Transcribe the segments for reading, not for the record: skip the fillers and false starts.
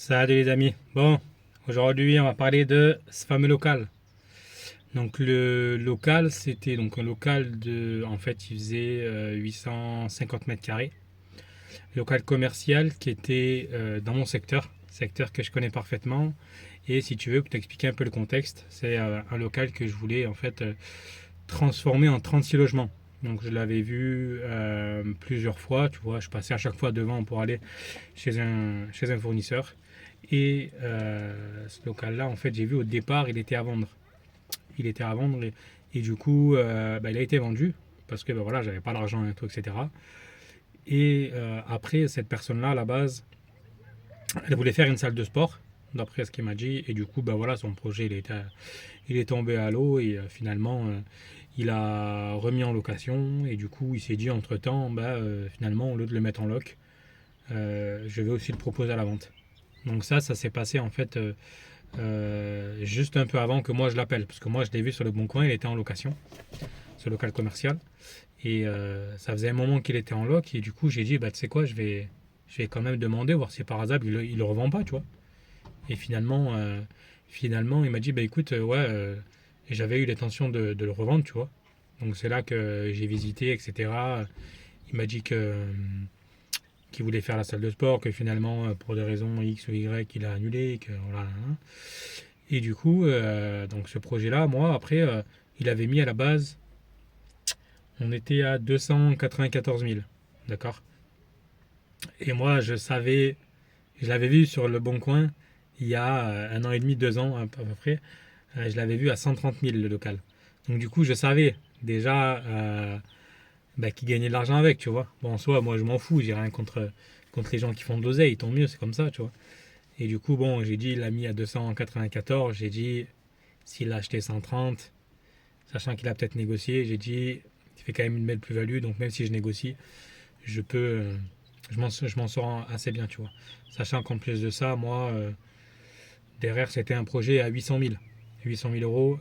Salut les amis. Bon, aujourd'hui on va parler de ce fameux local. Donc le local, c'était donc un local en fait, il faisait 850 mètres carrés. Local commercial qui était dans mon secteur que je connais parfaitement. Et si tu veux, pour t'expliquer un peu le contexte, c'est un local que je voulais en fait transformer en 36 logements. Donc je l'avais vu plusieurs fois, tu vois, je passais à chaque fois devant pour aller chez un fournisseur. Et ce local-là, en fait, j'ai vu au départ, il était à vendre. Il était à vendre et du coup, il a été vendu parce que voilà, j'avais pas l'argent et tout, etc. Et après, cette personne-là, à la base, elle voulait faire une salle de sport, d'après ce qu'il m'a dit. Et du coup, voilà, son projet, il est tombé à l'eau et finalement, il a remis en location. Et du coup, il s'est dit entre-temps, finalement, au lieu de le mettre en loc, je vais aussi le proposer à la vente. Donc ça s'est passé en fait juste un peu avant que moi je l'appelle, parce que moi je l'ai vu sur le Bon Coin, il était en location, ce local commercial, et ça faisait un moment qu'il était en loc, et du coup j'ai dit, tu sais quoi, je vais quand même demander, voir si par hasard il le revend pas, tu vois. Et finalement il m'a dit, écoute, ouais, j'avais eu l'intention de le revendre, tu vois. Donc c'est là que j'ai visité, etc. Il m'a dit qu'il voulait faire la salle de sport, que finalement, pour des raisons X ou Y, il a annulé, que voilà. Hein. Et du coup, donc ce projet-là, moi, après, il avait mis à la base, on était à 294 000, d'accord. Et moi, je l'avais vu sur le Bon Coin, il y a un an et demi, 2 ans à peu près, je l'avais vu à 130 000 le local. Donc du coup, je savais déjà qu'il gagnait de l'argent avec, tu vois. Bon, en soi, moi, je m'en fous, j'ai rien contre les gens qui font de l'oseille, tant mieux, c'est comme ça, tu vois. Et du coup, bon, j'ai dit, il l'a mis à 294, j'ai dit, s'il l'a acheté 130, sachant qu'il a peut-être négocié, j'ai dit, il fait quand même une belle plus-value, donc même si je négocie, je peux, je m'en sors assez bien, tu vois. Sachant qu'en plus de ça, moi, derrière, c'était un projet à 800 000. 800 000 euros,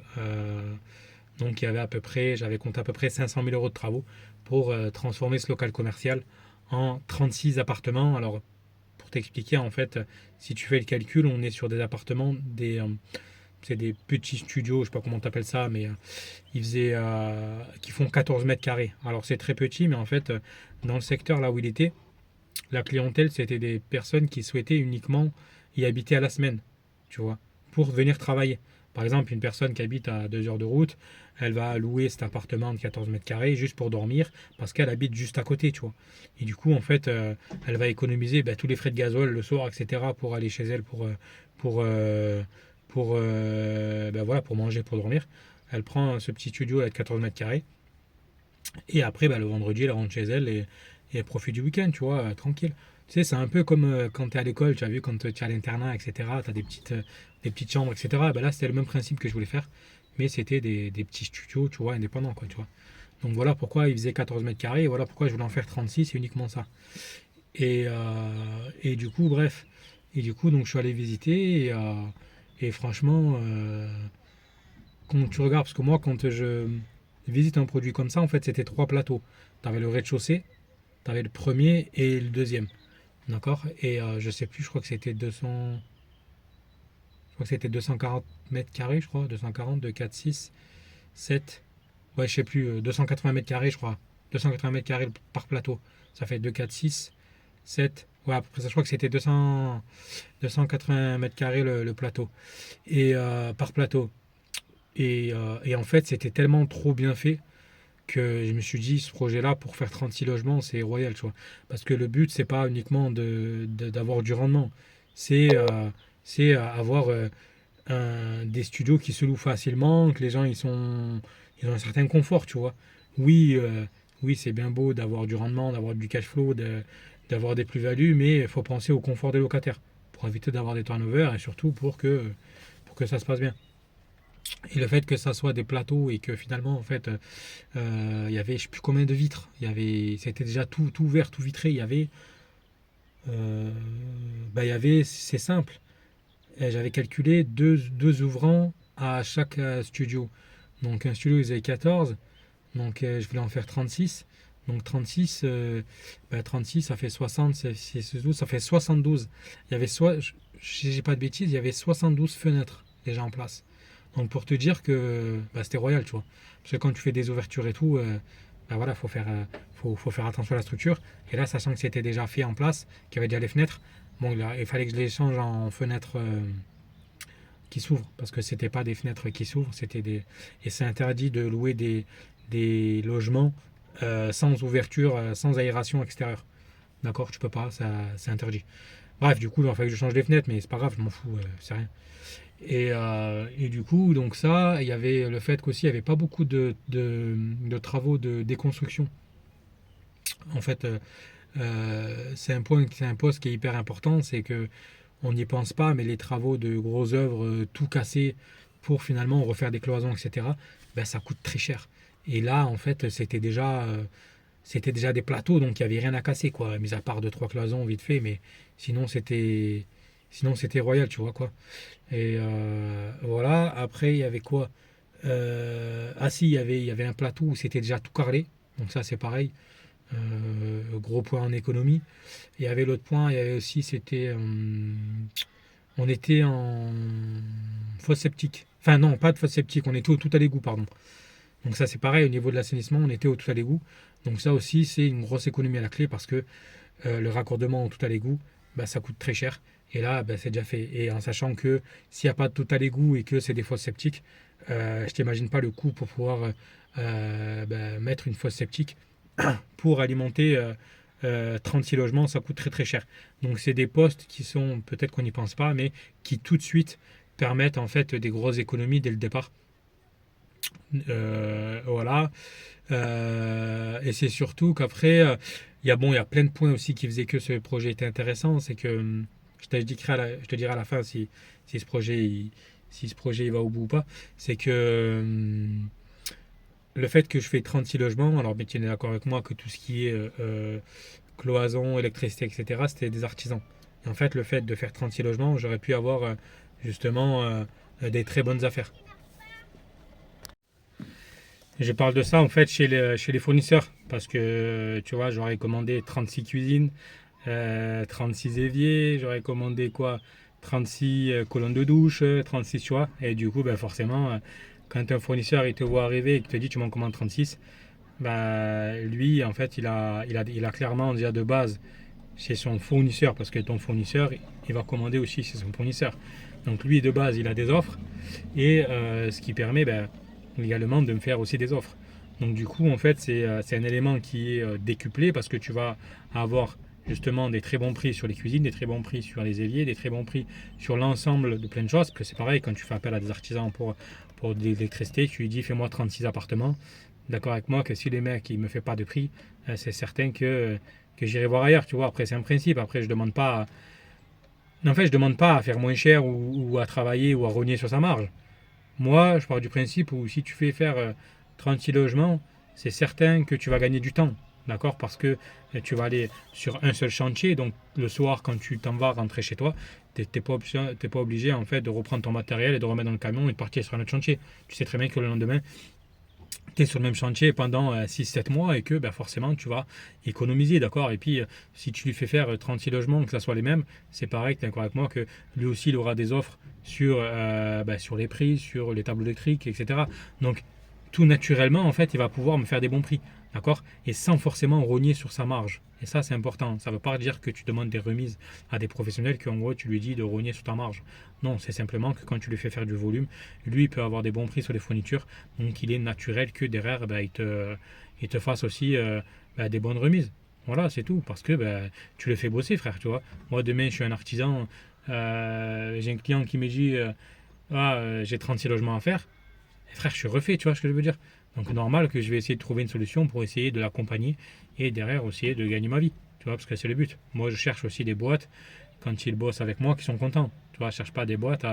donc il y avait à peu près, j'avais compté à peu près 500 000 euros de travaux pour transformer ce local commercial en 36 appartements. Alors, pour t'expliquer, en fait, si tu fais le calcul, on est sur des appartements, c'est des petits studios, je sais pas comment t'appelles ça, mais qui font 14 mètres carrés. Alors c'est très petit, mais en fait, dans le secteur là où il était, la clientèle, c'était des personnes qui souhaitaient uniquement y habiter à la semaine, tu vois, pour venir travailler. Par exemple, une personne qui habite à 2 heures de route, elle va louer cet appartement de 14 mètres carrés juste pour dormir parce qu'elle habite juste à côté, tu vois. Et du coup, en fait, elle va économiser tous les frais de gasoil le soir, etc., pour aller chez elle, pour, euh, voilà, pour manger, pour dormir. Elle prend ce petit studio là, de 14 mètres carrés et après, le vendredi, elle rentre chez elle et elle profite du week-end, tu vois, tranquille. Tu sais, c'est un peu comme quand tu es à l'école, tu as vu, quand tu es à l'internat, etc., tu as des petites chambres, etc. Là, c'était le même principe que je voulais faire, mais c'était des petits studios, tu vois, indépendants, quoi, tu vois. Donc voilà pourquoi il faisait 14 mètres carrés, et voilà pourquoi je voulais en faire 36, c'est uniquement ça. Et du coup, bref. Et du coup, donc je suis allé visiter, et franchement, quand tu regardes, parce que moi, quand je visite un produit comme ça, en fait, c'était trois plateaux. Tu avais le rez-de-chaussée, tu avais le premier et le deuxième. D'accord. Et je sais plus, je crois que c'était 200. Je crois que c'était 240 mètres carrés, je crois. 240, 2, 4, 6, 7. Ouais, je sais plus. 280 mètres carrés, je crois. 280 mètres carrés par plateau. Ça fait 2, 4, 6, 7. Ouais, à peu près ça, je crois que c'était 280 mètres carrés le plateau. Et par plateau. Et en fait, c'était tellement trop bien fait que je me suis dit, ce projet-là, pour faire 36 logements, c'est royal, tu vois. Parce que le but, c'est pas uniquement d'avoir du rendement. C'est avoir des studios qui se louent facilement, que les gens, ils ont un certain confort, tu vois. Oui, oui, c'est bien beau d'avoir du rendement, d'avoir du cash flow, d'avoir des plus-values, mais il faut penser au confort des locataires pour éviter d'avoir des turnovers et surtout pour que ça se passe bien. Et le fait que ça soit des plateaux et que finalement, en fait, il y avait je sais plus combien de vitres. C'était déjà tout ouvert, tout vitré. C'est simple. J'avais calculé deux ouvrants à chaque studio. Donc un studio, ils avaient 14. Donc je voulais en faire 36. Donc 36, 36 ça fait 60, c'est 12, ça fait 72. Il y avait soit, j'ai pas de bêtises, il y avait 72 fenêtres déjà en place. Donc pour te dire que c'était royal, tu vois. Parce que quand tu fais des ouvertures et tout, voilà, faut faire attention à la structure. Et là, sachant que c'était déjà fait en place, qu'il y avait déjà les fenêtres, bon, il fallait que je les change en fenêtres qui s'ouvrent. Parce que c'était pas des fenêtres qui s'ouvrent, c'était des. Et c'est interdit de louer des logements sans ouverture, sans aération extérieure. D'accord, tu peux pas, c'est interdit. Bref, du coup, il a fallu que je change les fenêtres, mais c'est pas grave, je m'en fous, c'est rien. Et du coup, donc ça, il y avait le fait qu'aussi, il n'y avait pas beaucoup de travaux de déconstruction. En fait, c'est un poste qui est hyper important, c'est que on n'y pense pas, mais les travaux de grosses œuvres, tout casser pour finalement refaire des cloisons, etc., ça coûte très cher. Et là, en fait, c'était déjà des plateaux, donc il n'y avait rien à casser, quoi, mis à part deux, trois cloisons vite fait, mais sinon c'était, sinon c'était royal, tu vois, quoi. Et voilà, après, il y avait quoi? Ah si, il y avait un plateau où c'était déjà tout carrelé, donc ça c'est pareil, gros point en économie. Il y avait l'autre point, il y avait aussi, on était en fosse septique. Enfin non, pas de fosse septique, on était au tout à l'égout, pardon. Donc ça c'est pareil, au niveau de l'assainissement, on était au tout à l'égout. Donc ça aussi c'est une grosse économie à la clé parce que le raccordement au tout à l'égout, ça coûte très cher. Et là, c'est déjà fait. Et en sachant que s'il n'y a pas de tout à l'égout et que c'est des fosses septiques, je t'imagine pas le coût pour pouvoir mettre une fosse septique pour alimenter 36 logements, ça coûte très très cher. Donc c'est des postes qui sont, peut-être qu'on n'y pense pas, mais qui tout de suite permettent en fait des grosses économies dès le départ. Voilà. Et c'est surtout qu'après, il y a plein de points aussi qui faisaient que ce projet était intéressant. C'est que je te dirai à la fin si ce projet, si ce projet il va au bout ou pas. C'est que le fait que je fais 36 logements, alors mais tu es d'accord avec moi que tout ce qui est cloison, électricité, etc., c'était des artisans. Et en fait, le fait de faire 36 logements, j'aurais pu avoir justement des très bonnes affaires. Je parle de ça en fait chez les fournisseurs parce que tu vois, j'aurais commandé 36 cuisines, 36 éviers, j'aurais commandé quoi 36 colonnes de douche, 36 tu vois, et du coup, forcément, quand un fournisseur il te voit arriver et qu'il te dit tu m'en commandes 36, lui en fait il a clairement déjà de base chez son fournisseur parce que ton fournisseur il va commander aussi chez son fournisseur. Donc lui de base il a des offres et ce qui permet également de me faire aussi des offres. Donc du coup, en fait, c'est un élément qui est décuplé parce que tu vas avoir justement des très bons prix sur les cuisines, des très bons prix sur les éviers, des très bons prix sur l'ensemble de plein de choses. Parce que c'est pareil, quand tu fais appel à des artisans pour de l'électricité, tu lui dis fais-moi 36 appartements. D'accord avec moi que si les mecs ne me fait pas de prix, c'est certain que j'irai voir ailleurs. Tu vois, après c'est un principe. Après, je demande pas. En fait, je demande pas à faire moins cher ou à travailler ou à rogner sur sa marge. Moi, je pars du principe où si tu fais faire 36 logements, c'est certain que tu vas gagner du temps. D'accord? Parce que tu vas aller sur un seul chantier. Donc, le soir, quand tu t'en vas rentrer chez toi, tu n'es pas obligé en fait, de reprendre ton matériel et de remettre dans le camion et de partir sur un autre chantier. Tu sais très bien que le lendemain, tu es sur le même chantier pendant 6-7 mois et que forcément tu vas économiser, d'accord. Et puis si tu lui fais faire 36 logements, que ce soit les mêmes, c'est pareil, tu es d'accord avec moi que lui aussi il aura des offres sur les prix, sur les tableaux électriques, etc. Donc tout naturellement, en fait, il va pouvoir me faire des bons prix, d'accord, et sans forcément rogner sur sa marge. Et ça, c'est important. Ça ne veut pas dire que tu demandes des remises à des professionnels qu'en gros, tu lui dis de rogner sur ta marge. Non, c'est simplement que quand tu lui fais faire du volume, lui, il peut avoir des bons prix sur les fournitures. Donc, il est naturel que derrière, il te fasse aussi des bonnes remises. Voilà, c'est tout. Parce que tu le fais bosser, frère, tu vois. Moi, demain, je suis un artisan. J'ai un client qui me dit j'ai 36 logements à faire. Et frère, je suis refait, tu vois ce que je veux dire. Donc normal que je vais essayer de trouver une solution pour essayer de l'accompagner et derrière essayer de gagner ma vie. Tu vois, parce que c'est le but. Moi, je cherche aussi des boîtes quand ils bossent avec moi qui sont contents. Tu vois, je cherche pas des boîtes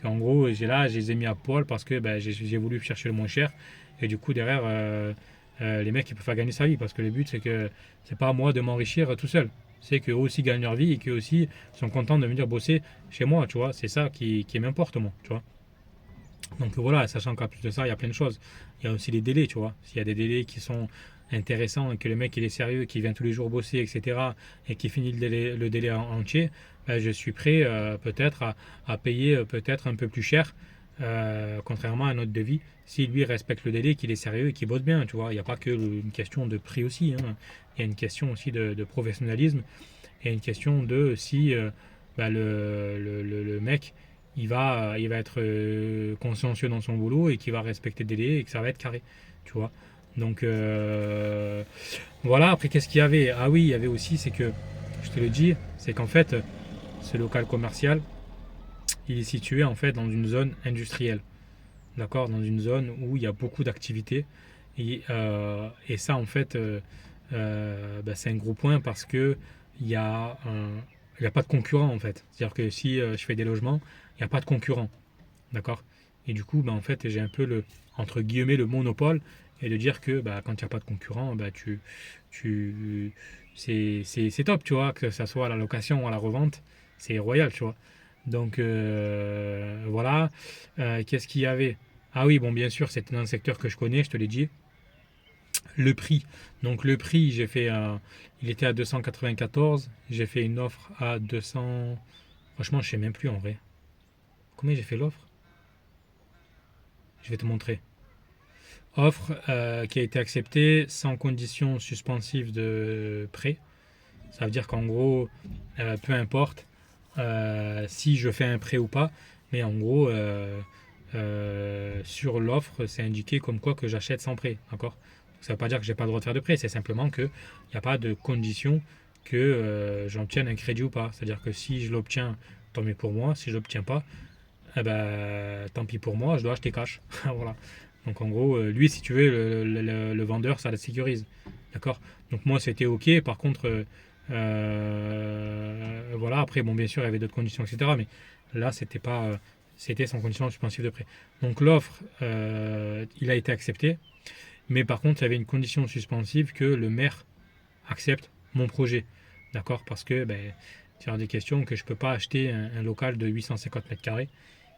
qu'en gros, je les ai mis à poil parce que j'ai voulu chercher le moins cher. Et du coup, derrière, les mecs, ils peuvent pas gagner sa vie parce que le but, c'est que c'est pas à moi de m'enrichir tout seul. C'est qu'eux aussi gagnent leur vie et qu'eux aussi sont contents de venir bosser chez moi, tu vois. C'est ça qui m'importe, moi, tu vois. Donc voilà, sachant qu'en plus de ça, il y a plein de choses. Il y a aussi les délais, tu vois. S'il y a des délais qui sont intéressant et que le mec il est sérieux, qui vient tous les jours bosser, etc., et qui finit le délai entier, ben, je suis prêt peut-être à payer peut-être un peu plus cher, contrairement à un autre devis, si lui respecte le délai, qu'il est sérieux et qu'il bosse bien, tu vois. Il n'y a pas que une question de prix aussi, hein. Il y a une question aussi de professionnalisme et une question de si bah, le mec il va être consciencieux dans son boulot et qu'il va respecter le délai et que ça va être carré, tu vois. Donc voilà, après qu'est-ce qu'il y avait? Ah oui, il y avait aussi, c'est que, je te le dis, c'est qu'en fait, ce local commercial, il est situé en fait dans une zone industrielle, d'accord, dans une zone où il y a beaucoup d'activités. Et ça, en fait, bah, c'est un gros point parce que il y a un, il y a pas de concurrent en fait. C'est-à-dire que si je fais des logements, il n'y a pas de concurrent, d'accord. Et du coup, bah, en fait, j'ai un peu le entre guillemets le monopole et de dire que bah, quand il n'y a pas de concurrent, bah, tu c'est top, tu vois, que ça soit à la location ou à la revente, c'est royal, tu vois. Donc voilà. Qu'est-ce qu'il y avait? Ah oui, bon, bien sûr, c'était dans un secteur que je connais, je te l'ai dit. Le prix. Donc le prix, il était à 294. J'ai fait une offre à 200. Franchement, je sais même plus en vrai. Combien j'ai fait l'offre? Je vais te montrer. Offre qui a été acceptée sans condition suspensive de prêt. Ça veut dire qu'en gros, peu importe si je fais un prêt ou pas, mais en gros, sur l'offre, c'est indiqué comme quoi que j'achète sans prêt, d'accord. Ça ne veut pas dire que j'ai pas le droit de faire de prêt, c'est simplement qu'il n'y a pas de condition que j'obtienne un crédit ou pas. C'est-à-dire que si je l'obtiens, tant mieux pour moi. Si je l'obtiens pas, eh ben, tant pis pour moi, je dois acheter cash. Voilà. Donc en gros, lui, si tu veux, le vendeur, ça le sécurise. D'accord. Donc moi, c'était OK. Par contre, voilà. Après, bon, bien sûr, il y avait d'autres conditions, etc. Mais là, c'était pas, c'était sans condition suspensive de prêt. Donc l'offre, il a été accepté. Mais par contre, il y avait une condition suspensive que le maire accepte mon projet. D'accord. Parce que, ben, c'est des questions que je ne peux pas acheter un local de 850 mètres carrés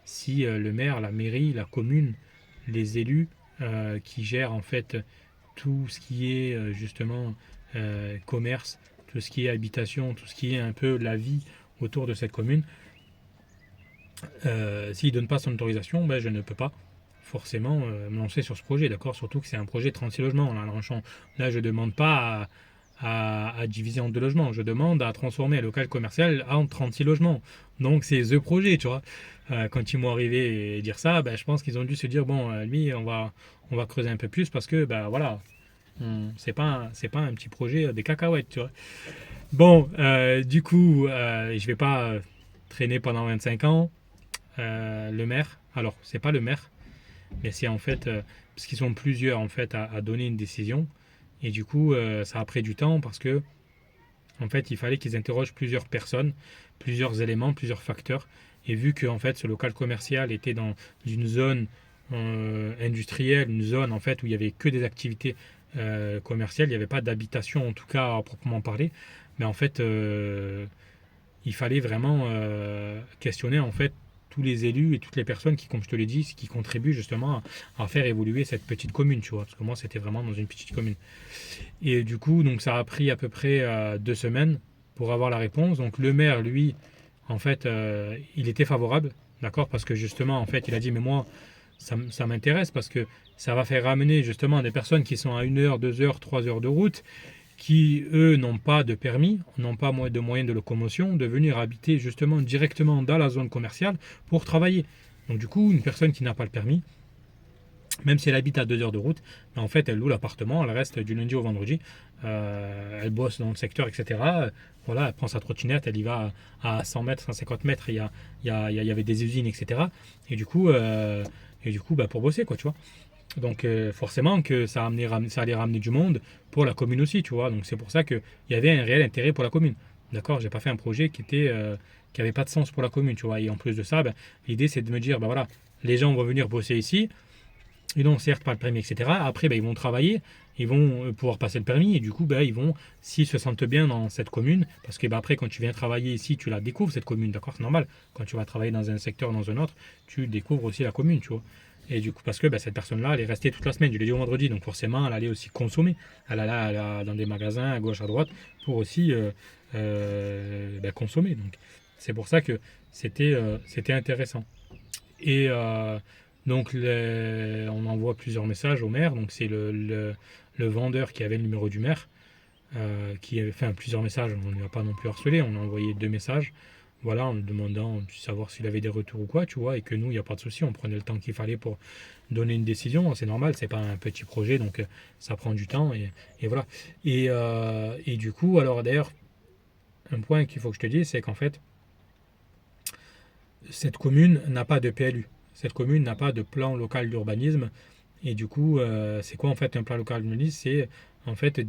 si le maire, la mairie, la commune, les élus qui gèrent en fait tout ce qui est justement commerce, tout ce qui est habitation, tout ce qui est un peu la vie autour de cette commune, s'il ne donne pas son autorisation, ben, je ne peux pas forcément me lancer sur ce projet, d'accord. Surtout que c'est un projet de 36 logements. Là, je ne demande pas à diviser en deux logements. Je demande à transformer un local commercial en 36 logements. Donc c'est The Projet, tu vois. Quand ils m'ont arrivé et dire ça, ben, je pense qu'ils ont dû se dire, bon, lui, on va creuser un peu plus parce que, ben voilà, c'est pas un petit projet des cacahuètes, tu vois. Bon, du coup, je vais pas traîner pendant 25 ans. Le maire, alors, c'est pas le maire, mais c'est en fait, parce qu'ils sont plusieurs en fait à donner une décision. Et du coup, ça a pris du temps parce que, en fait, il fallait qu'ils interrogent plusieurs personnes, plusieurs éléments, plusieurs facteurs. Et vu que, en fait, ce local commercial était dans une zone industrielle, une zone en fait où il y avait que des activités commerciales, il n'y avait pas d'habitation en tout cas à proprement parler. Mais en fait, il fallait vraiment questionner en fait tous les élus et toutes les personnes qui, comme je te l'ai dit, qui contribuent justement à faire évoluer cette petite commune, tu vois. Parce que moi, c'était vraiment dans une petite commune. Et du coup, donc ça a pris à peu près 2 semaines pour avoir la réponse. Donc le maire, lui, en fait, il était favorable, d'accord, parce que justement, en fait, il a dit, mais moi, ça m'intéresse parce que ça va faire ramener justement des personnes qui sont à 1 heure, 2 heures, 3 heures de route, qui, eux, n'ont pas de permis, n'ont pas de moyens de locomotion, de venir habiter justement directement dans la zone commerciale pour travailler. Donc du coup, une personne qui n'a pas le permis, même si elle habite à 2 heures de route, mais en fait, elle loue l'appartement, elle reste du lundi au vendredi, elle bosse dans le secteur, etc. Voilà, elle prend sa trottinette, elle y va à 100 mètres, 150 mètres, il y avait des usines, etc. Et du coup, bah, pour bosser, quoi, tu vois. Donc forcément que ça allait ramener du monde pour la commune aussi, tu vois. Donc c'est pour ça qu'il y avait un réel intérêt pour la commune. D'accord, j'ai pas fait un projet qui avait pas de sens pour la commune, tu vois. Et en plus de ça, ben, l'idée c'est de me dire, ben voilà, les gens vont venir bosser ici, ils n'ont certes pas le permis, etc. Après, ben, ils vont travailler, ils vont pouvoir passer le permis, et du coup, ben, s'ils se sentent bien dans cette commune, parce que ben, après, quand tu viens travailler ici, tu la découvres, cette commune, d'accord, c'est normal. Quand tu vas travailler dans un secteur, dans un autre, tu découvres aussi la commune, tu vois. Et du coup, parce que cette personne-là, elle est restée toute la semaine, du lundi au vendredi. Donc forcément, elle allait aussi consommer. Elle allait dans des magasins à gauche, à droite, pour aussi consommer. Donc c'est pour ça que c'était intéressant. Et donc on envoie plusieurs messages au maire. Donc c'est le vendeur qui avait le numéro du maire, qui avait fait plusieurs messages. On ne lui a pas non plus harcelé. On a envoyé 2 messages. Voilà, en lui demandant de savoir s'il avait des retours ou quoi, tu vois, et que nous, il n'y a pas de souci, on prenait le temps qu'il fallait pour donner une décision. C'est normal, c'est pas un petit projet, donc ça prend du temps, et voilà. Et du coup, alors d'ailleurs, un point qu'il faut que je te dise, c'est qu'en fait, cette commune n'a pas de PLU. Cette commune n'a pas de plan local d'urbanisme. Et du coup, c'est quoi en fait un plan local d'urbanisme? C'est en fait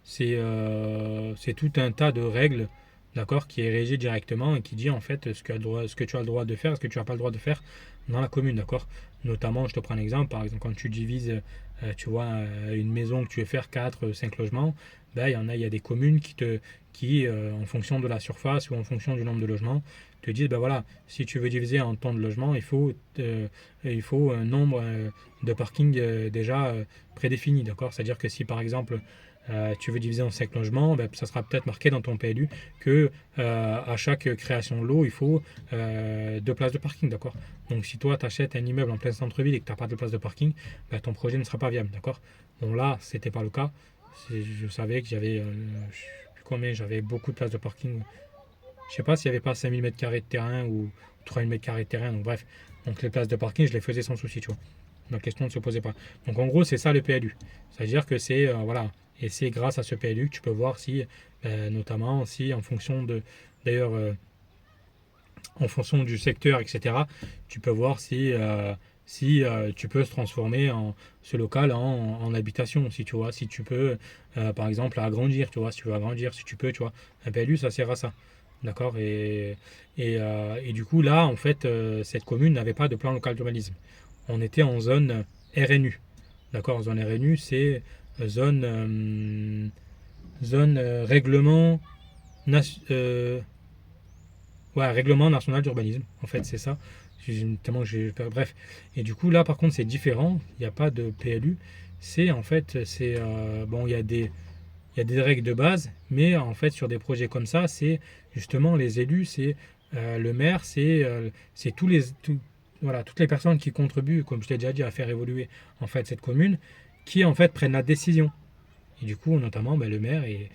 c'est tout un tas de règles, d'accord, qui est régi directement et qui dit en fait ce que tu as le droit de faire, ce que tu n'as pas le droit de faire dans la commune, d'accord. Notamment, je te prends un exemple, par exemple, quand tu divises, tu vois, une maison que tu veux faire 4, 5 logements, il y a des communes qui, en fonction de la surface ou en fonction du nombre de logements, te disent, ben voilà, si tu veux diviser en temps de logements, il faut un nombre de parking déjà prédéfini, d'accord. C'est-à-dire que si par exemple tu veux diviser en 5 logements, ça sera peut-être marqué dans ton PLU que à chaque création de lot, il faut 2 places de parking, d'accord. Donc si toi tu achètes un immeuble en plein centre-ville et que tu n'as pas de place de parking, ton projet ne sera pas viable, d'accord. Bon là, c'était pas le cas. Je savais que je sais plus combien, j'avais beaucoup de places de parking. Je sais pas s'il n'y avait pas 5000 mètres carrés de terrain ou 3000 mètres carrés de terrain. Donc bref, donc les places de parking, je les faisais sans souci, tu vois. La question ne se posait pas. Donc en gros, c'est ça le PLU. C'est-à-dire que c'est voilà, et c'est grâce à ce PLU que tu peux voir si, notamment, si en fonction de, d'ailleurs, en fonction du secteur, etc., tu peux voir si tu peux se transformer ce local en habitation, si tu vois, si tu peux, par exemple, agrandir, tu vois, si tu veux agrandir, si tu peux, tu vois. Un PLU, ça sert à ça. D'accord. Et du coup, là, en fait, cette commune n'avait pas de plan local d'urbanisme. On était en zone RNU. D'accord. Zone RNU, c'est zone règlement, euh, ouais, règlement national d'urbanisme. En fait, c'est ça. Tellement bref. Et du coup, là, par contre, c'est différent. Il n'y a pas de PLU. C'est en fait, bon, il y a des règles de base, mais en fait, sur des projets comme ça, c'est justement les élus, c'est le maire, c'est voilà, toutes les personnes qui contribuent, comme je t'ai déjà dit, à faire évoluer en fait cette commune, qui en fait prennent la décision. Et du coup, notamment le maire et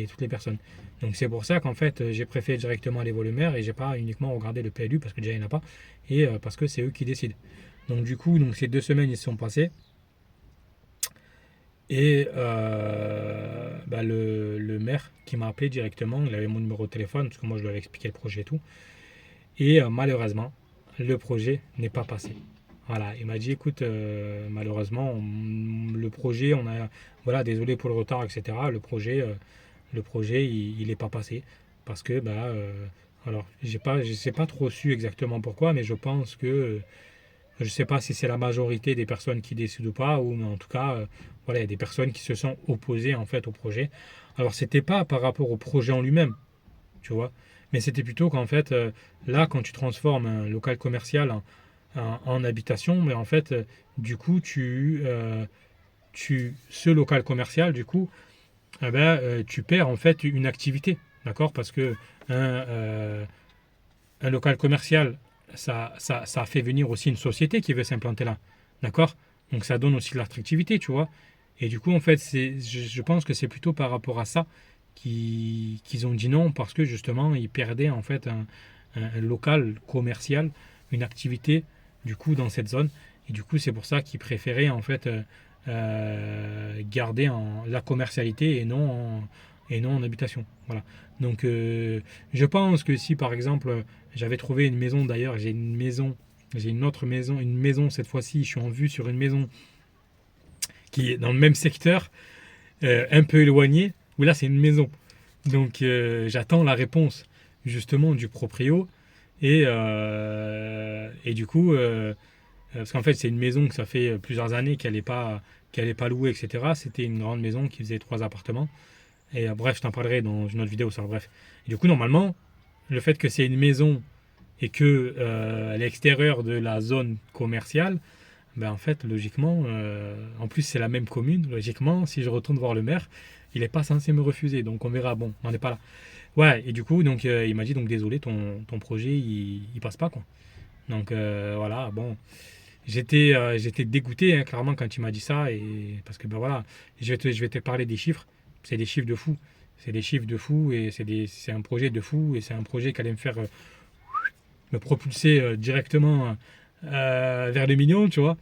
toutes les personnes. Donc c'est pour ça qu'en fait, j'ai préféré directement aller voir le maire et j'ai pas uniquement regardé le PLU parce que déjà il n'y en a pas et parce que c'est eux qui décident. Donc du coup, ces 2 semaines ils se sont passées. Et le maire qui m'a appelé directement, il avait mon numéro de téléphone, parce que moi je lui avais expliqué le projet et tout. Et malheureusement, le projet n'est pas passé. Voilà, il m'a dit écoute, malheureusement, le projet, voilà, désolé pour le retard, etc. Le projet, il n'est pas passé. Parce que, alors, je sais pas trop su exactement pourquoi, mais je pense que je ne sais pas si c'est la majorité des personnes qui décident ou pas, ou mais en tout cas, voilà, il y a des personnes qui se sont opposées en fait au projet. Alors c'était pas par rapport au projet en lui-même, tu vois, mais c'était plutôt qu'en fait, là, quand tu transformes un local commercial en habitation, mais en fait, du coup, ce local commercial, du coup, tu perds en fait une activité, d'accord, parce que un local commercial, ça fait venir aussi une société qui veut s'implanter là. D'accord. Donc ça donne aussi de l'attractivité, tu vois. Et du coup, en fait, je pense que c'est plutôt par rapport à ça qu'ils ont dit non, parce que justement, ils perdaient en fait un local commercial, une activité, du coup, dans cette zone. Et du coup, c'est pour ça qu'ils préféraient en fait garder la commercialité et non en habitation. Voilà. Donc, je pense que si par exemple j'avais trouvé une maison, d'ailleurs, j'ai une autre maison, une maison cette fois-ci, je suis en vue sur une maison qui est dans le même secteur, un peu éloigné, où là c'est une maison. Donc, j'attends la réponse justement du proprio et du coup, parce qu'en fait c'est une maison que ça fait plusieurs années qu'elle est pas louée, etc. C'était une grande maison qui faisait 3 appartements. Et bref, je t'en parlerai dans une autre vidéo, ça. Bref. Et du coup, normalement, le fait que c'est une maison et que à l'extérieur de la zone commerciale, Ben en fait, logiquement, en plus c'est la même commune, logiquement, si je retourne voir le maire, il n'est pas censé me refuser, donc on verra, bon, on n'est pas là. Ouais, et du coup, donc il m'a dit, donc désolé, ton projet, il passe pas, quoi. Donc voilà, bon, j'étais dégoûté, hein, clairement, quand il m'a dit ça, et parce que ben voilà, je vais te parler des chiffres, c'est des chiffres de fou. C'est des chiffres de fou, et c'est un projet de fou, et c'est un projet qui allait me faire me propulser directement vers le million, tu vois,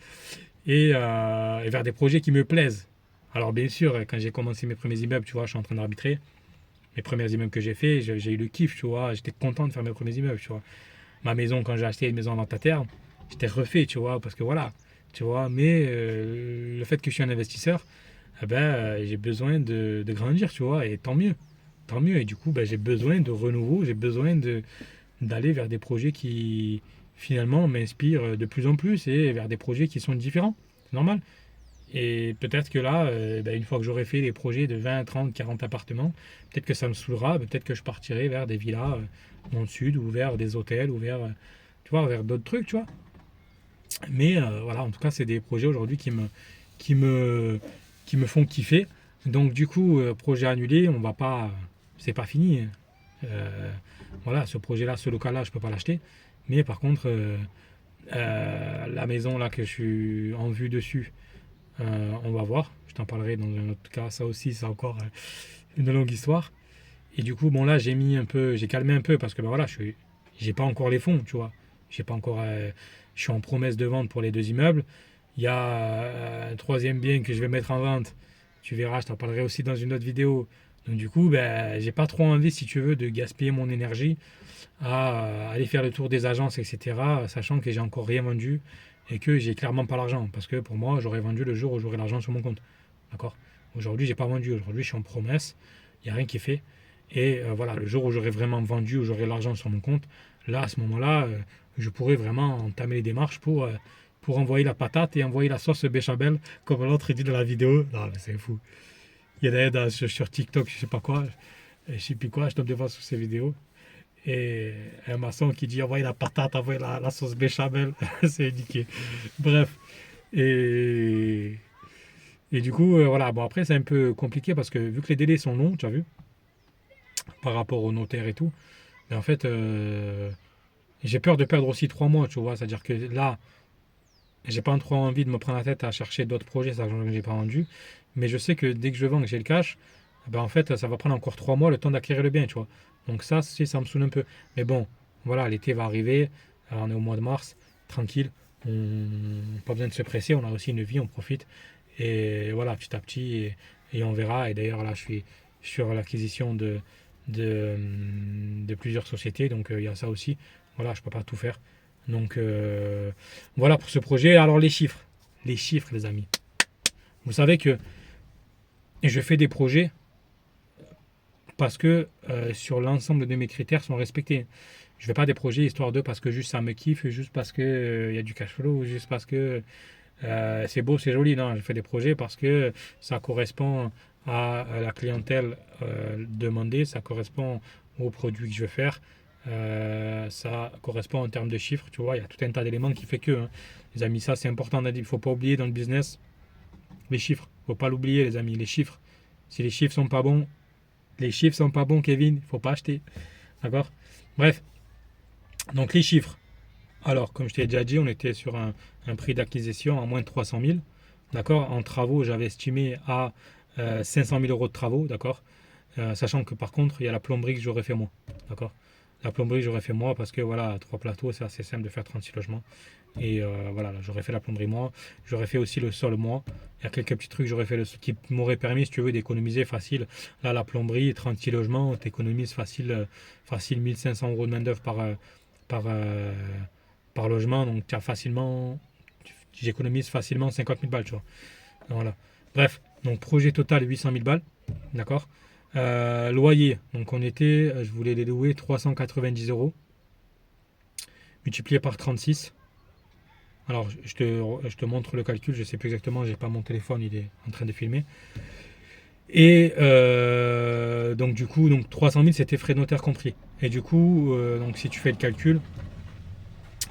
et vers des projets qui me plaisent. Alors bien sûr, quand j'ai commencé mes premiers immeubles, tu vois, je suis en train d'arbitrer. Les premiers immeubles que j'ai fait, j'ai eu le kiff, tu vois. J'étais content de faire mes premiers immeubles, tu vois. Ma maison, quand j'ai acheté une maison en vente à terme, j'étais refait, tu vois, parce que voilà, tu vois. Mais le fait que je suis un investisseur, eh ben, j'ai besoin de grandir, tu vois, et tant mieux. Tant mieux. Et du coup, ben, j'ai besoin de renouveau, j'ai besoin d'aller vers des projets qui, finalement, m'inspirent de plus en plus et vers des projets qui sont différents. C'est normal. Et peut-être que là, ben, une fois que j'aurai fait des projets de 20, 30, 40 appartements, peut-être que ça me saoulera, peut-être que je partirai vers des villas dans le sud ou vers des hôtels ou vers, tu vois, vers d'autres trucs, tu vois. Mais voilà, en tout cas, c'est des projets aujourd'hui qui me, qui me font kiffer. Donc du coup, projet annulé, on va pas, c'est pas fini. Euh, voilà, ce projet-là, ce local-là, je peux pas l'acheter. Mais par contre, la maison là que je suis en vue dessus, on va voir. Je t'en parlerai dans un autre cas. Ça aussi, c'est encore une longue histoire. Et du coup, bon là, j'ai calmé un peu parce que ben voilà, j'ai pas encore les fonds, tu vois. J'ai pas encore, je suis en promesse de vente pour les deux immeubles. Il y a un troisième bien que je vais mettre en vente. Tu verras, je t'en parlerai aussi dans une autre vidéo. Donc du coup, ben, j'ai pas trop envie, si tu veux, de gaspiller mon énergie à aller faire le tour des agences, etc., sachant que j'ai encore rien vendu et que j'ai clairement pas l'argent. Parce que pour moi, j'aurais vendu le jour où j'aurai l'argent sur mon compte. D'accord. Aujourd'hui, j'ai pas vendu. Aujourd'hui, je suis en promesse. Il n'y a rien qui est fait. Et voilà, le jour où j'aurai vraiment vendu, où j'aurai l'argent sur mon compte, là, à ce moment-là, je pourrai vraiment entamer les démarches pour envoyer la patate et envoyer la sauce béchamel, comme l'autre dit dans la vidéo. Non, mais c'est fou. Il y a d'ailleurs sur TikTok, je sais pas quoi, je sais plus quoi, je tombe des fois sur ces vidéos. Et un maçon qui dit envoyez la patate, envoyez la sauce béchamel, c'est indiqué. Bref. Et, et du coup, voilà. Bon, après, c'est un peu compliqué parce que vu que les délais sont longs, tu as vu, par rapport au notaire et tout, mais en fait, j'ai peur de perdre aussi 3 mois, tu vois. C'est-à-dire que là, j'ai pas trop envie de me prendre la tête à chercher d'autres projets, ça que j'ai pas vendu. Mais je sais que dès que je vends, que j'ai le cash, ben en fait, ça va prendre encore 3 mois le temps d'acquérir le bien, tu vois. Donc ça, si ça me saoule un peu. Mais bon, voilà, l'été va arriver, on est au mois de mars, tranquille, pas besoin de se presser, on a aussi une vie, on profite. Et voilà, petit à petit, et on verra. Et d'ailleurs, là, je suis sur l'acquisition de plusieurs sociétés, donc il y a ça aussi. Voilà, je peux pas tout faire. Donc voilà pour ce projet. Alors les chiffres, les amis. Vous savez que je fais des projets parce que sur l'ensemble de mes critères sont respectés. Je fais pas des projets histoire de parce que juste ça me kiffe, juste parce que il y a du cash flow, juste parce que c'est beau, c'est joli. Non, je fais des projets parce que ça correspond à la clientèle demandée, ça correspond aux produits que je veux faire, ça correspond en termes de chiffres. Tu vois, il y a tout un tas d'éléments qui fait que, hein. Les amis, ça c'est important. Il ne faut pas oublier dans le business les chiffres. Il ne faut pas l'oublier, les amis, les chiffres. Si les chiffres sont pas bons, les chiffres sont pas bons, Kevin, il ne faut pas acheter. D'accord. Bref, donc les chiffres. Alors, comme je t'ai déjà dit, on était sur un prix d'acquisition à moins de 300 000. D'accord. En travaux, j'avais estimé à 500 000 euros de travaux. D'accord. Sachant que par contre, il y a la plomberie que j'aurais fait moi. D'accord. La plomberie, j'aurais fait moi parce que voilà, 3 plateaux, c'est assez simple de faire 36 logements. Et voilà, j'aurais fait la plomberie moi. J'aurais fait aussi le sol moi. Il y a quelques petits trucs j'aurais fait qui m'auraient permis, si tu veux, d'économiser facile. Là, la plomberie, 36 logements, tu économises facile 1500 euros de main-d'œuvre par, euh, par logement. Donc, j'économise facilement 50 000 balles, tu vois. Voilà. Bref, donc projet total 800 000 balles. D'accord. Loyer, donc je voulais les louer 390 euros, multiplié par 36. Alors, je te montre le calcul, je ne sais plus exactement, j'ai pas mon téléphone, il est en train de filmer. Et donc, du coup, 300 000, c'était frais de notaire compris. Et du coup, donc, si tu fais le calcul,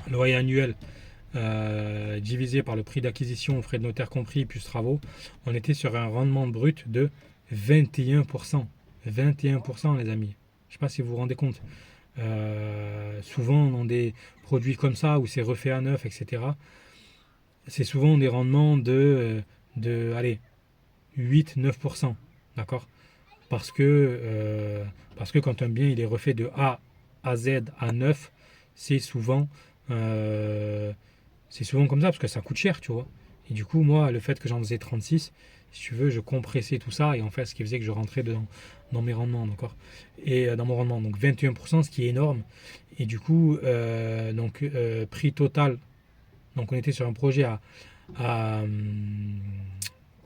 loyer annuel divisé par le prix d'acquisition, frais de notaire compris, plus travaux, on était sur un rendement brut de 21%. 21% les amis. Je ne sais pas si vous vous rendez compte. Souvent dans des produits comme ça où c'est refait à neuf, etc., c'est souvent des rendements de allez, 8-9%. D'accord? Parce que quand un bien il est refait de A à Z à neuf, c'est souvent, euh, c'est souvent comme ça parce que ça coûte cher, tu vois. Et du coup, moi, le fait que j'en faisais 36, si tu veux, je compressais tout ça et en fait, ce qui faisait que je rentrais dans mes rendements, d'accord. Et dans mon rendement, donc 21%, ce qui est énorme. Et du coup, prix total, donc on était sur un projet à, hum,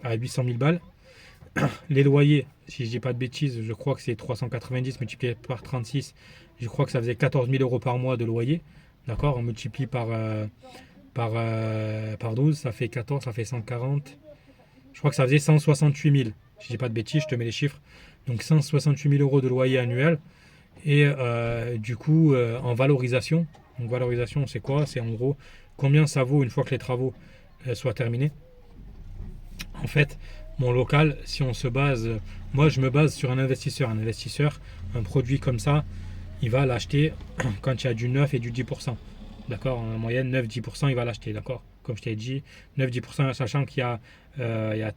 à 800 000 balles. Les loyers, si je dis pas de bêtises, je crois que c'est 390 multiplié par 36. Je crois que ça faisait 14 000 euros par mois de loyer. D'accord? On multiplie par 12, ça fait 14, ça fait 140. Je crois que ça faisait 168 000. Si je dis pas de bêtises, je te mets les chiffres. Donc 168 000 euros de loyer annuel. Et du coup, en valorisation. Donc valorisation, c'est quoi? C'est en gros combien ça vaut une fois que les travaux soient terminés. En fait, mon local, si on se base, moi je me base sur un investisseur. Un investisseur, un produit comme ça, il va l'acheter quand il y a du 9 et du 10%. D'accord? En moyenne, 9-10%, il va l'acheter. D'accord? Comme je t'ai dit, 9-10%, sachant qu'il y a,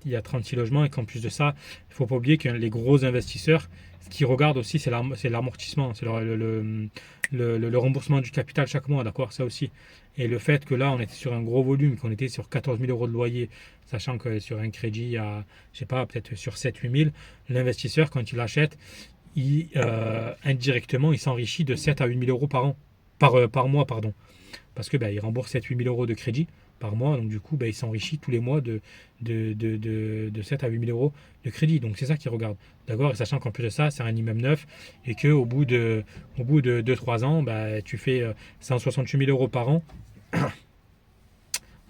il y a 36 logements et qu'en plus de ça, il ne faut pas oublier que les gros investisseurs, ce qu'ils regardent aussi, c'est l'amortissement, c'est le remboursement du capital chaque mois. D'accord? Ça aussi. Et le fait que là, on était sur un gros volume, qu'on était sur 14 000 euros de loyer, sachant que sur un crédit à, je sais pas, peut-être sur 7-8 000, l'investisseur, quand il achète, indirectement, il s'enrichit de 7 à 8 000 euros par an, par mois, pardon. Parce que il rembourse 7-8 000 euros de crédit par mois, donc du coup, il s'enrichit tous les mois de 7 à 8 000 euros de crédit. Donc c'est ça qu'il regarde. D'accord? Et sachant qu'en plus de ça, c'est un immeuble neuf et qu'au au bout de 2-3 ans, tu fais 168 000 euros par an.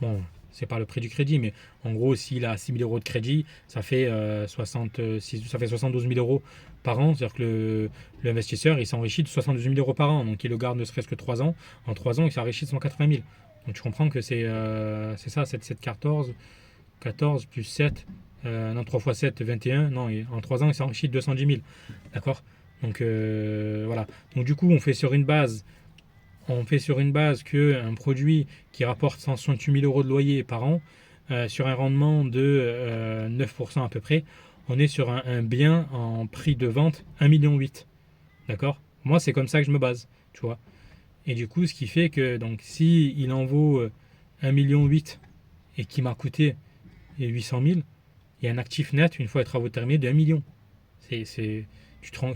Bon, c'est pas le prix du crédit, mais en gros, s'il a 6 000 euros de crédit, ça fait, 72 000 euros par an. C'est-à-dire que l'investisseur, il s'enrichit de 72 000 euros par an. Donc, il le garde ne serait-ce que 3 ans. En 3 ans, il s'enrichit de 180 000. Donc, tu comprends que c'est ça, 7, 14, 14 plus 7, non, 3 fois 7, 21. Non, en 3 ans, il s'enrichit de 210 000. D'accord? Donc, voilà. Donc, du coup, on fait sur une base qu'un produit qui rapporte 168 000 euros de loyer par an, sur un rendement de 9% à peu près, on est sur un bien en prix de vente 1,8 million. D'accord? Moi, c'est comme ça que je me base, tu vois. Et du coup, ce qui fait que donc, si il en vaut 1,8 million et qui m'a coûté 800 000, il y a un actif net, une fois les travaux terminés, de 1 million. Je ne sais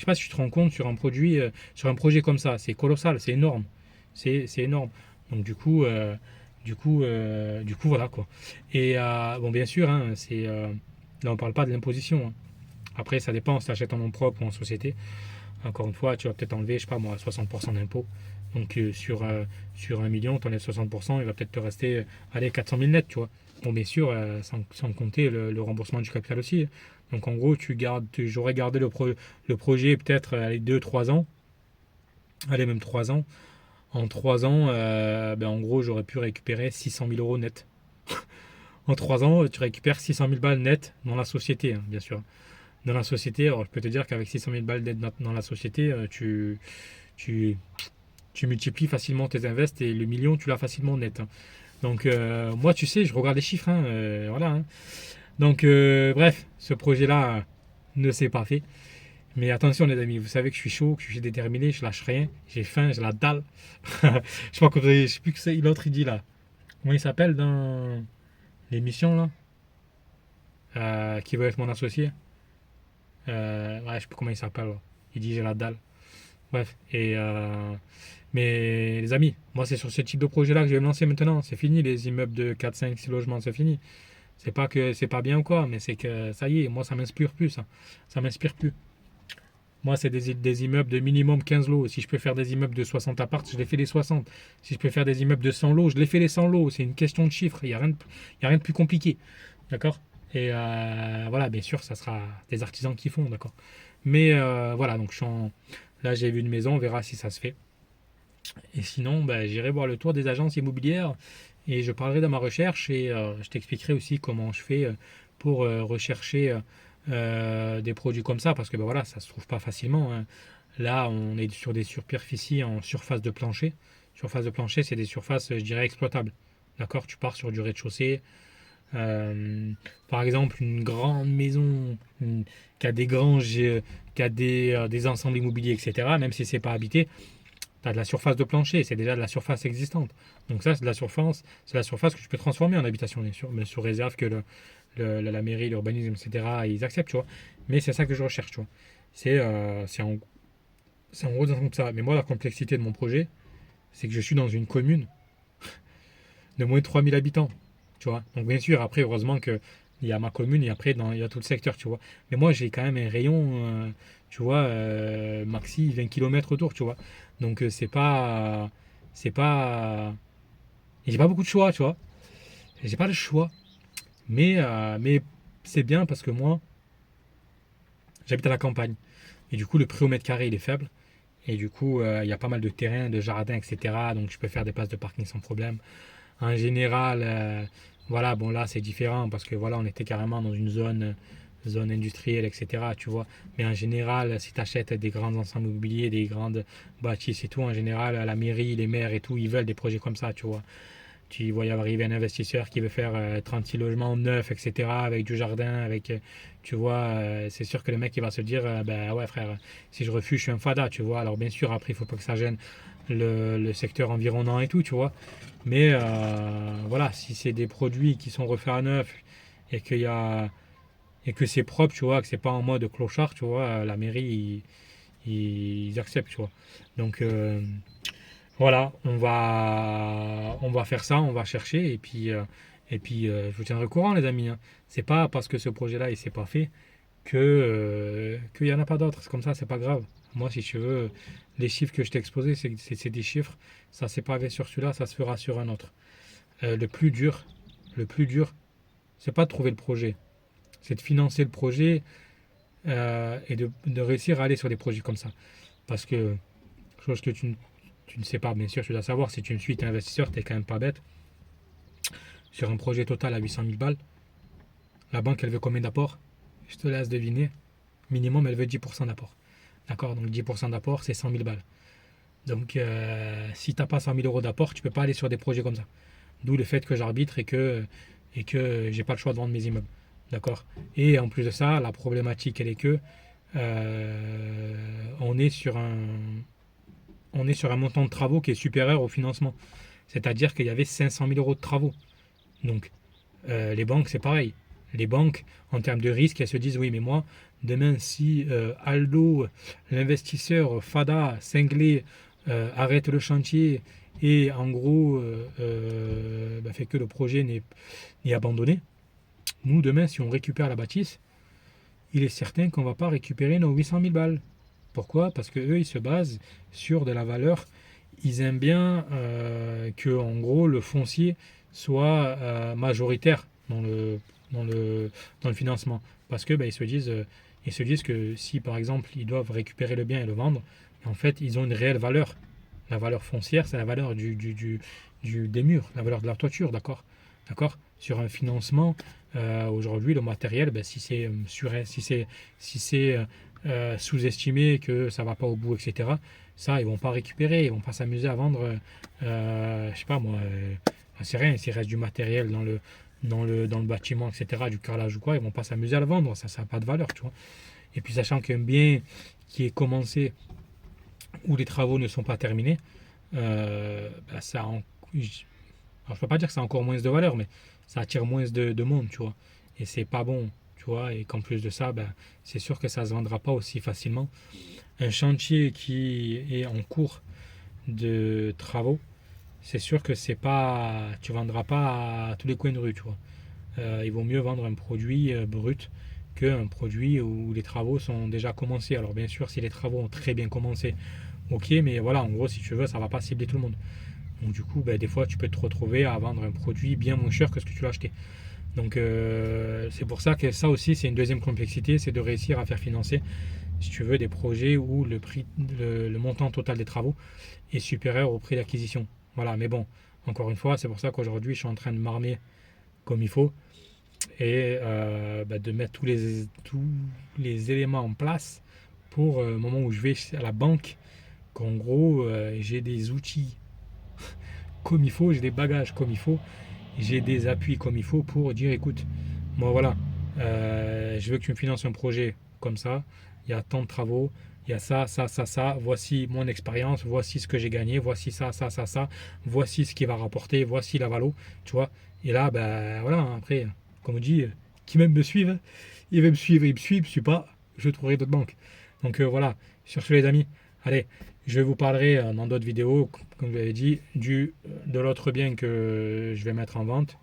pas si tu te rends compte sur un produit, sur un projet comme ça. C'est colossal, c'est énorme. C'est énorme. Donc du coup, voilà quoi. Et bon, bien sûr, hein, là on parle pas de l'imposition, hein. Après, ça dépend si tu achètes en nom propre ou en société. Encore une fois, tu vas peut-être enlever, je sais pas moi, 60% d'impôt. Donc sur 1 million, tu enlèves 60%, il va peut-être te rester, allez, 400 000 net, tu vois. Bon, bien sûr, sans compter le remboursement du capital aussi. Donc en gros, j'aurais gardé le projet peut-être 2-3 ans, allez, même 3 ans. En 3 ans, en gros, j'aurais pu récupérer 600 000 euros net. En 3 ans, tu récupères 600 000 balles net dans la société, hein, bien sûr. Dans la société, alors je peux te dire qu'avec 600 000 balles net dans la société, tu, tu multiplies facilement tes invests et le million, tu l'as facilement net, hein. Donc, moi, tu sais, je regarde les chiffres, hein, voilà, hein. Donc, bref, ce projet-là ne s'est pas fait. Mais attention, les amis, vous savez que je suis chaud, que je suis déterminé, je lâche rien, j'ai faim, j'ai la dalle. Je crois que je sais plus que c'est l'autre, il dit là. Comment il s'appelle dans l'émission là, qui veut être mon associé. Ouais, je sais plus comment il s'appelle, là. Il dit j'ai la dalle. Bref, mais les amis, moi c'est sur ce type de projet-là que je vais me lancer maintenant. C'est fini les immeubles de 4, 5, 6 logements, c'est fini. C'est pas que c'est pas bien ou quoi, mais c'est que ça y est, moi ça m'inspire plus, ça. Ça m'inspire plus. Moi, c'est des immeubles de minimum 15 lots. Si je peux faire des immeubles de 60 apparts, je les fais les 60. Si je peux faire des immeubles de 100 lots, je les fais les 100 lots. C'est une question de chiffres. Il y a rien de plus compliqué. D'accord? Et voilà, bien sûr, ça sera des artisans qui font. D'accord? Mais voilà, donc là, j'ai vu une maison. On verra si ça se fait. Et sinon, j'irai voir le tour des agences immobilières et je parlerai de ma recherche et je t'expliquerai aussi comment je fais pour rechercher des produits comme ça parce que voilà, ça se trouve pas facilement, hein. Là, on est sur des superficies en surface de plancher. Surface de plancher, c'est des surfaces, je dirais, exploitables. D'accord? Tu pars sur du rez-de-chaussée. Euh, Par exemple, une grande maison qui a des granges, qui a des ensembles immobiliers, etc., même si c'est pas habité, tu as de la surface de plancher, c'est déjà de la surface existante. Donc ça, c'est la surface que tu peux transformer en habitation, bien sûr, mais sous réserve que la mairie, l'urbanisme, etc., ils acceptent, tu vois. Mais c'est ça que je recherche, tu vois. C'est en gros comme ça. Mais moi, la complexité de mon projet, c'est que je suis dans une commune de moins de 3000 habitants, tu vois. Donc bien sûr, après, heureusement que il y a ma commune et après, il y a tout le secteur, tu vois. Mais moi, j'ai quand même un rayon, tu vois, maxi 20 km autour, tu vois. Donc c'est pas, j'ai pas beaucoup de choix, tu vois. J'ai pas le choix. Mais c'est bien parce que moi, j'habite à la campagne. Et du coup, le prix au mètre carré, il est faible. Et du coup, il y a pas mal de terrains, de jardins, etc. Donc, je peux faire des places de parking sans problème. En général, voilà, bon, là, c'est différent parce que voilà, on était carrément dans une zone industrielle, etc. Tu vois. Mais en général, si tu achètes des grands ensembles immobiliers, des grandes bâtisses et tout, en général, la mairie, les maires et tout, ils veulent des projets comme ça, tu vois. Tu vois y arriver un investisseur qui veut faire 36 logements neufs, etc., avec du jardin, avec, tu vois, c'est sûr que le mec il va se dire, ben ouais frère, si je refuse, je suis un fada, tu vois. Alors bien sûr, après, il faut pas que ça gêne le secteur environnant et tout, tu vois. Mais voilà, si c'est des produits qui sont refaits à neuf et qu'il y a et que c'est propre, tu vois, que c'est pas en mode clochard, tu vois, la mairie ils acceptent, tu vois. Donc voilà, on va faire ça, on va chercher et puis je vous tiendrai au courant les amis, hein. C'est pas parce que ce projet-là il s'est pas fait que qu'il y en a pas d'autres. C'est comme ça, c'est pas grave. Moi, si tu veux, les chiffres que je t'ai exposés, c'est des chiffres. Ça s'est pas fait sur celui-là, ça se fera sur un autre. Le plus dur, c'est pas de trouver le projet, c'est de financer le projet et de réussir à aller sur des projets comme ça. Parce que chose que tu ne sais pas, bien sûr, tu dois savoir, si tu me suis, tu es investisseur, tu n'es quand même pas bête. Sur un projet total à 800 000 balles, la banque, elle veut combien d'apport? Je te laisse deviner. Minimum, elle veut 10% d'apport. D'accord? Donc 10% d'apport, c'est 100 000 balles. Donc si tu n'as pas 100 000 euros d'apport, tu ne peux pas aller sur des projets comme ça. D'où le fait que j'arbitre et que j'ai pas le choix de vendre mes immeubles. D'accord? Et en plus de ça, la problématique, elle est que on est sur un montant de travaux qui est supérieur au financement. C'est-à-dire qu'il y avait 500 000 euros de travaux. Donc, les banques, c'est pareil. Les banques, en termes de risque, elles se disent oui, mais moi, demain, si Aldo, l'investisseur Fada, cinglé, arrête le chantier et en gros fait que le projet n'est abandonné, nous, demain, si on récupère la bâtisse, il est certain qu'on ne va pas récupérer nos 800 000 balles. Pourquoi? Parce que eux, ils se basent sur de la valeur. Ils aiment bien que, en gros, le foncier soit majoritaire dans le financement. Parce que ils se disent que si, par exemple, ils doivent récupérer le bien et le vendre, en fait, ils ont une réelle valeur. La valeur foncière, c'est la valeur des murs, la valeur de la toiture, d'accord? D'accord? Sur un financement, aujourd'hui, le matériel, si c'est sous-estimé, que ça va pas au bout, etc., ça, ils vont pas récupérer, ils vont pas s'amuser à vendre, je sais pas moi, c'est rien, s'il reste du matériel dans le bâtiment, etc., du carrelage ou quoi, ils vont pas s'amuser à le vendre, ça n'a pas de valeur, tu vois. Et puis sachant qu'un bien qui est commencé où les travaux ne sont pas terminés, ça alors, je peux pas dire que ça a encore moins de valeur, mais ça attire moins de monde, tu vois. Et c'est pas bon, tu vois. Et qu'en plus de ça, c'est sûr que ça se vendra pas aussi facilement. Un chantier qui est en cours de travaux, c'est sûr que c'est pas, tu vendras pas à tous les coins de rue, tu vois. Il vaut mieux vendre un produit brut qu'un produit où les travaux sont déjà commencés. Alors bien sûr, si les travaux ont très bien commencé, ok, mais voilà, en gros, si tu veux, ça va pas cibler tout le monde. Donc du coup, des fois, tu peux te retrouver à vendre un produit bien moins cher que ce que tu l'as acheté. Donc c'est pour ça que ça aussi, c'est une deuxième complexité, c'est de réussir à faire financer si tu veux, des projets où le montant total des travaux est supérieur au prix d'acquisition. Voilà, mais bon, encore une fois, c'est pour ça qu'aujourd'hui, je suis en train de m'armer comme il faut et de mettre tous les éléments en place pour le moment où je vais à la banque, qu'en gros, j'ai des outils comme il faut, j'ai des bagages comme il faut, j'ai des appuis comme il faut pour dire écoute, moi voilà, je veux que tu me finances un projet comme ça, il y a tant de travaux, il y a ça, ça, ça, ça, voici mon expérience, voici ce que j'ai gagné, voici ça, ça, ça, ça, voici ce qui va rapporter, voici la valo, tu vois. Et là, ben voilà, après, comme on dit, qui même me suivent, il va me suivre, il me suit, je pas, je trouverai d'autres banques. Donc voilà, sur ce les amis, allez, je vous parlerai dans d'autres vidéos, comme je l'avais dit, de l'autre bien que je vais mettre en vente,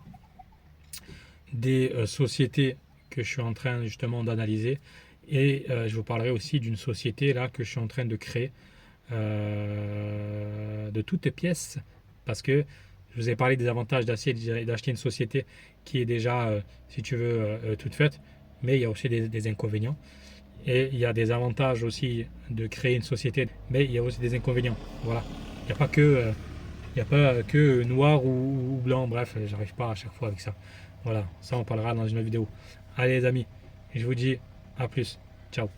des sociétés que je suis en train justement d'analyser, et je vous parlerai aussi d'une société là que je suis en train de créer de toutes les pièces, parce que je vous ai parlé des avantages d'acheter une société qui est déjà, si tu veux, toute faite, mais il y a aussi des inconvénients. Et il y a des avantages aussi de créer une société, mais il y a aussi des inconvénients. Voilà. Il n'y a pas que, il y a pas que noir ou blanc. Bref, j'arrive pas à chaque fois avec ça. Voilà. Ça, on parlera dans une autre vidéo. Allez, les amis. Je vous dis à plus. Ciao.